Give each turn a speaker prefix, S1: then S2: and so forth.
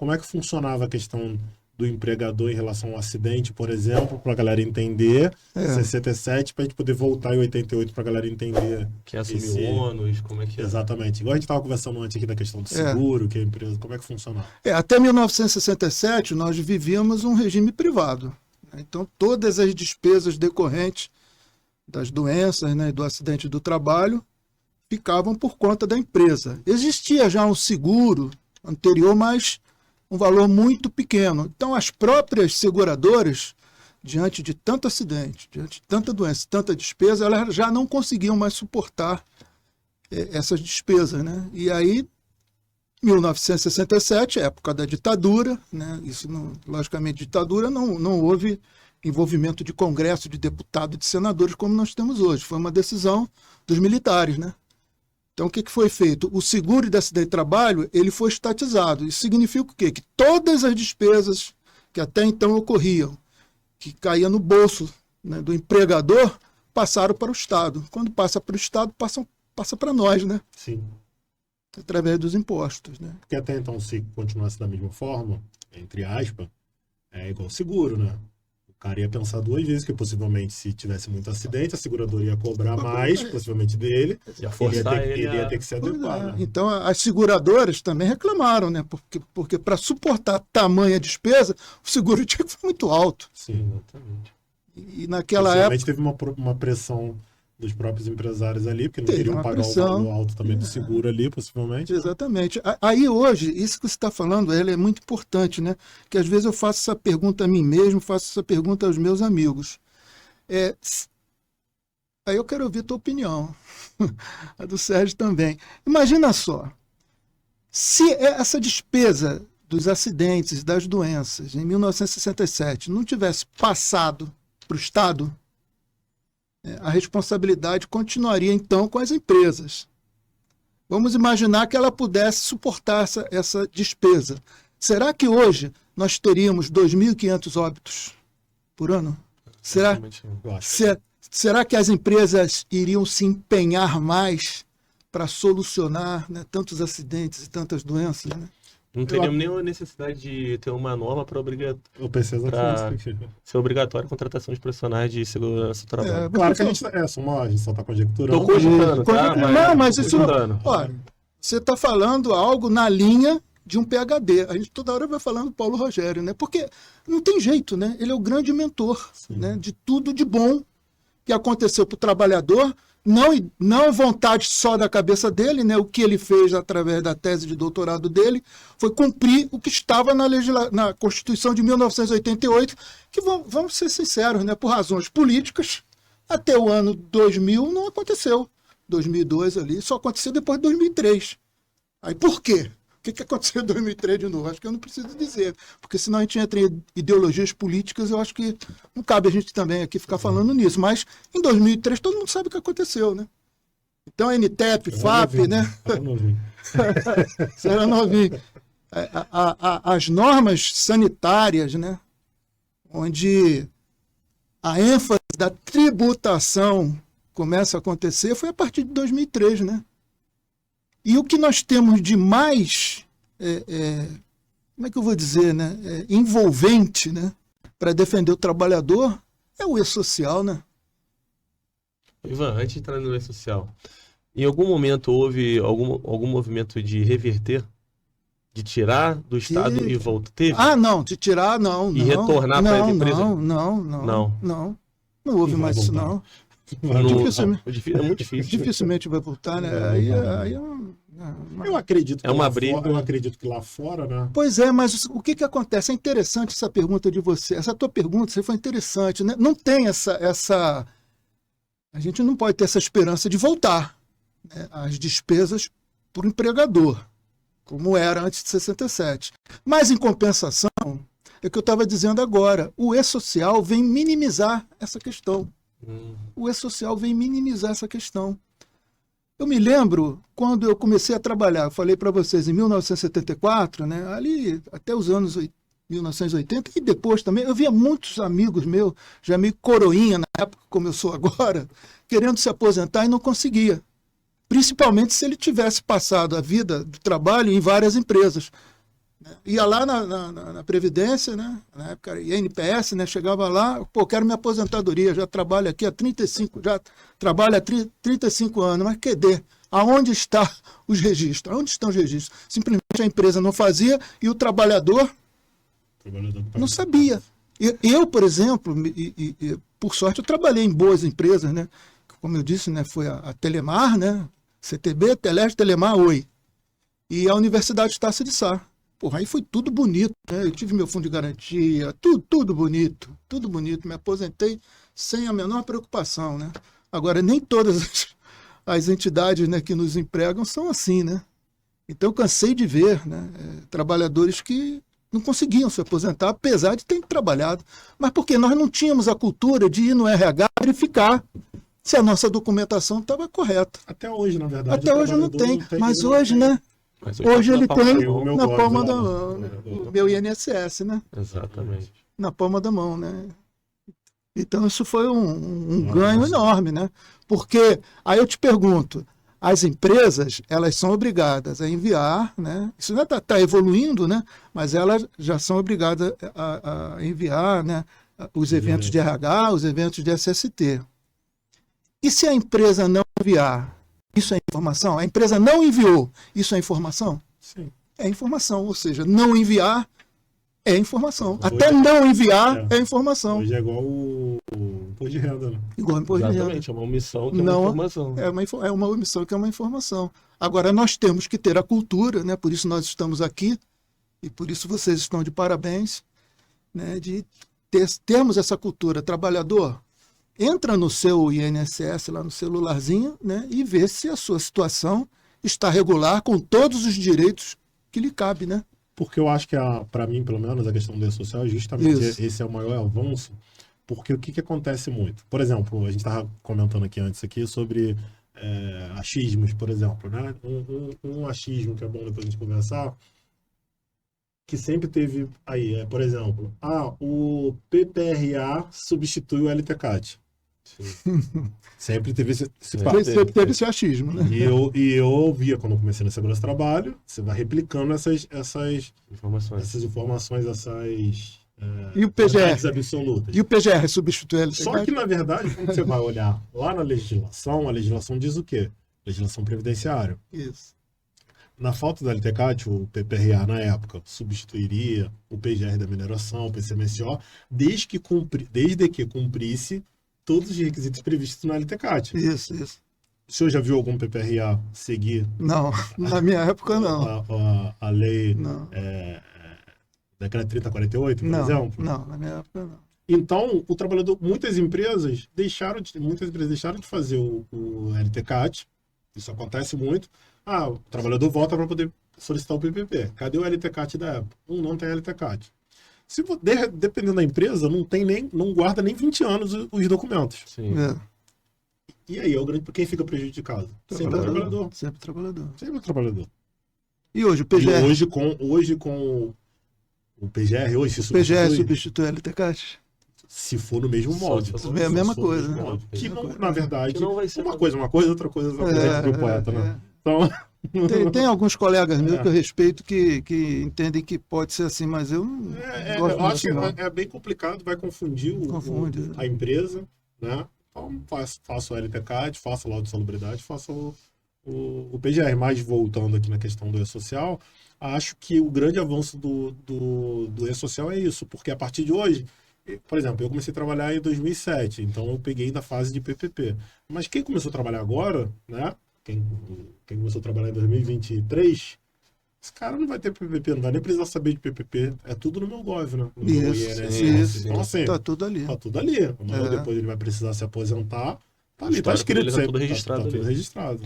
S1: como é que funcionava a questão do empregador em relação ao acidente, por exemplo, para a galera entender, 67, para a gente poder voltar em 88 para a galera entender.
S2: Quem assumiu o ônus, como é que é?
S1: Exatamente. Igual a gente estava conversando antes aqui da questão do seguro, que a empresa, como é que funcionava?
S3: Até 1967 nós vivíamos um regime privado. Então todas as despesas decorrentes das doenças, né, do acidente do trabalho ficavam por conta da empresa. Existia já um seguro anterior, mas um valor muito pequeno. Então, as próprias seguradoras, diante de tanto acidente, diante de tanta doença, tanta despesa, elas já não conseguiam mais suportar essas despesas, né? E aí, 1967, época da ditadura, né? Isso, não, logicamente, ditadura, não houve envolvimento de Congresso, de deputado, de senadores, como nós temos hoje. Foi uma decisão dos militares, né? Então, o que foi feito? O seguro de acidente de trabalho ele foi estatizado. Isso significa o quê? Que todas as despesas que até então ocorriam, que caíam no bolso, né, do empregador, passaram para o Estado. Quando passa para o Estado, passa para nós, né?
S1: Sim.
S3: Através dos impostos, né?
S1: Porque até então, se continuasse da mesma forma, entre aspas, é igual seguro, né? O cara ia pensar duas vezes, que possivelmente se tivesse muito acidente, a seguradora ia cobrar mais, possivelmente dele, ele ia ter que se adequar. Né?
S3: Então, as seguradoras também reclamaram, né? Porque para suportar tamanha despesa, o seguro tinha que ser muito alto.
S1: Sim, exatamente.
S3: E naquela época...
S1: teve uma pressão dos próprios empresários ali, porque não queriam pagar o valor alto também do seguro ali, possivelmente.
S3: Exatamente. Aí hoje, isso que você está falando, ela é muito importante, né? Que às vezes eu faço essa pergunta a mim mesmo, faço essa pergunta aos meus amigos. Aí eu quero ouvir a tua opinião, a do Sérgio também. Imagina só, se essa despesa dos acidentes, das doenças, em 1967, não tivesse passado para o Estado, a responsabilidade continuaria, então, com as empresas. Vamos imaginar que ela pudesse suportar essa despesa. Será que hoje nós teríamos 2.500 óbitos por ano? Será que as empresas iriam se empenhar mais para solucionar, né, tantos acidentes e tantas doenças, né?
S2: Não teríamos nenhuma necessidade de ter uma norma para ser obrigatório a contratação de profissionais de segurança do trabalho.
S1: Claro que a gente só está conjecturando.
S2: Estou cogitando, tá?
S3: Mas isso... Olha, você está falando algo na linha de um PhD. A gente toda hora vai falando do Paulo Rogério, né? Porque não tem jeito, né? Ele é o grande mentor, né, de tudo de bom que aconteceu para o trabalhador, não vontade só da cabeça dele, né? O que ele fez através da tese de doutorado dele foi cumprir o que estava na Constituição de 1988, que vamos ser sinceros, né? Por razões políticas, até o ano 2000 não aconteceu. 2002 ali, só aconteceu depois de 2003. Aí por quê? O que aconteceu em 2003 de novo? Acho que eu não preciso dizer, porque senão a gente entra em ideologias políticas, eu acho que não cabe a gente também aqui ficar falando nisso. Mas em 2003 todo mundo sabe o que aconteceu, né? Então a NTEP, FAP, né? Isso era novinho. As normas sanitárias, né? Onde a ênfase da tributação começa a acontecer foi a partir de 2003, né? E o que nós temos de mais, como é que eu vou dizer, né? Envolvente, né? Para defender o trabalhador é o E-Social, né?
S2: Ivan, antes de entrar no E-Social, em algum momento houve algum movimento de reverter? De tirar do Estado e voltar? Teve?
S3: Não, de tirar, não.
S2: E retornar para a empresa?
S3: Não houve mais isso, não.
S2: É muito difícil.
S3: Dificilmente vai voltar, né?
S1: Eu acredito que
S2: é uma briga.
S1: Eu acredito que lá fora, né?
S3: Pois é, mas o que acontece? É interessante essa pergunta de você. Essa tua pergunta foi interessante, né? Não tem essa... A gente não pode ter essa esperança de voltar, né, as despesas para o empregador, como era antes de 67. Mas, em compensação, é o que eu estava dizendo agora, o E-Social vem minimizar essa questão. O E-Social vem minimizar essa questão. Eu me lembro, quando eu comecei a trabalhar, eu falei para vocês, em 1974, né, ali até os anos 1980, e depois também, eu via muitos amigos meus, já meio coroinha na época, como eu sou agora, querendo se aposentar e não conseguia. Principalmente se ele tivesse passado a vida do trabalho em várias empresas. né? Ia lá na Previdência, né? Na época era INPS, né? Chegava lá, pô, quero minha aposentadoria, já trabalho aqui há 35 anos, mas cadê? Aonde estão os registros? Onde estão os registros? Simplesmente a empresa não fazia e o trabalhador não sabia. Eu, por exemplo, por sorte, eu trabalhei em boas empresas, né? Como eu disse, né? Foi a Telemar, né? CTB, Teleste, Telemar, Oi. E a Universidade Estácio de Sá. Porra, aí foi tudo bonito, né? Eu tive meu fundo de garantia, tudo bonito, tudo bonito. Me aposentei sem a menor preocupação, né? Agora, nem todas as entidades, né, que nos empregam são assim, né? Então, eu cansei de ver, né, trabalhadores que não conseguiam se aposentar, apesar de terem trabalhado. Mas porque nós não tínhamos a cultura de ir no RH verificar se a nossa documentação estava correta.
S1: Até hoje, na verdade.
S3: Até hoje não tem, mas hoje, né? Hoje ele tem na palma da mão, né? O meu INSS, né?
S2: Exatamente.
S3: Na palma da mão, né? Então isso foi um ganho enorme, né? Porque, aí eu te pergunto, as empresas, elas são obrigadas a enviar, né? Isso ainda está evoluindo, né? Mas elas já são obrigadas a enviar, né, os eventos de RH, os eventos de SST. E se a empresa não enviar? Isso é informação? A empresa não enviou, isso é informação?
S1: Sim.
S3: É informação, ou seja, não enviar é informação. Até não enviar é informação.
S1: Hoje é igual o imposto de renda, né?
S3: Igual o imposto de renda.
S2: Exatamente, é uma omissão que é uma informação.
S3: É uma omissão que é uma informação. Agora, nós temos que ter a cultura, né? Por isso nós estamos aqui, e por isso vocês estão de parabéns, né? De termos essa cultura. Trabalhador, entra no seu INSS, lá no celularzinho, né? E vê se a sua situação está regular com todos os direitos que lhe cabe, né?
S1: Porque eu acho que, para mim, pelo menos, a questão do E-Social, justamente esse é o maior avanço, porque o que acontece muito? Por exemplo, a gente estava comentando aqui antes aqui sobre achismos, por exemplo, né? Um achismo que é bom depois a gente conversar, que sempre teve aí, por exemplo, o PPRA substitui o LTCAT. Sempre teve esse papo.
S3: Sempre teve esse achismo, né?
S1: E eu ouvia quando eu comecei na segurança do trabalho, você vai replicando essas informações,
S3: e o PGR?
S1: Absolutas.
S3: E o PGR substitui o LTCAT?
S1: Só que, na verdade, quando você vai olhar lá na legislação, a legislação diz o quê? Legislação previdenciária.
S3: Isso.
S1: Na falta do LTCAT, o PPRA, na época, substituiria o PGR da mineração, o PCMSO, desde que cumprisse todos os requisitos previstos no LTCAT.
S3: Isso.
S1: O senhor já viu algum PPRA seguir?
S3: Não, na minha época não.
S1: A lei
S3: Não.
S1: Decreto 3048, por exemplo?
S3: Não, na minha época não.
S1: Então, o trabalhador, muitas empresas deixaram de fazer o LTCAT. Isso acontece muito. O trabalhador volta para poder solicitar o PPP. Cadê o LTCAT da época? Não tem LTCAT. Dependendo da empresa, não guarda nem 20 anos os documentos.
S2: Sim.
S1: E aí, quem fica prejudicado? Sempre o trabalhador.
S3: Sempre o trabalhador. E hoje, o PGR?
S1: E hoje com o PGR,
S3: o PGR substitui o LTCAT?
S1: Se for no mesmo molde.
S3: É a mesma coisa, né?
S1: Que não, na verdade,
S2: não vai ser
S1: uma coisa, outra coisa do poeta, né? Então...
S3: Tem alguns colegas meus que eu respeito que entendem que pode ser assim, mas eu não gosto
S1: eu acho
S3: disso,
S1: que é bem complicado, vai confundir a empresa, né? Então, faça o LTCAT, faça o laudo de salubridade, faça o PGR. Mas voltando aqui na questão do E-Social, acho que o grande avanço do E-Social é isso, porque a partir de hoje, por exemplo, eu comecei a trabalhar em 2007, então eu peguei da fase de PPP. Mas quem começou a trabalhar agora, né? Quem começou a trabalhar em 2023, esse cara não vai ter PPP, não vai nem precisar saber de PPP. É tudo no meu Gov, né? No meu INSS. Então, assim,
S3: tá tudo ali.
S1: Amanhã depois ele vai precisar se aposentar. Tá ali, tá escrito sempre.
S2: Tá tudo registrado.
S1: Tá tudo registrado.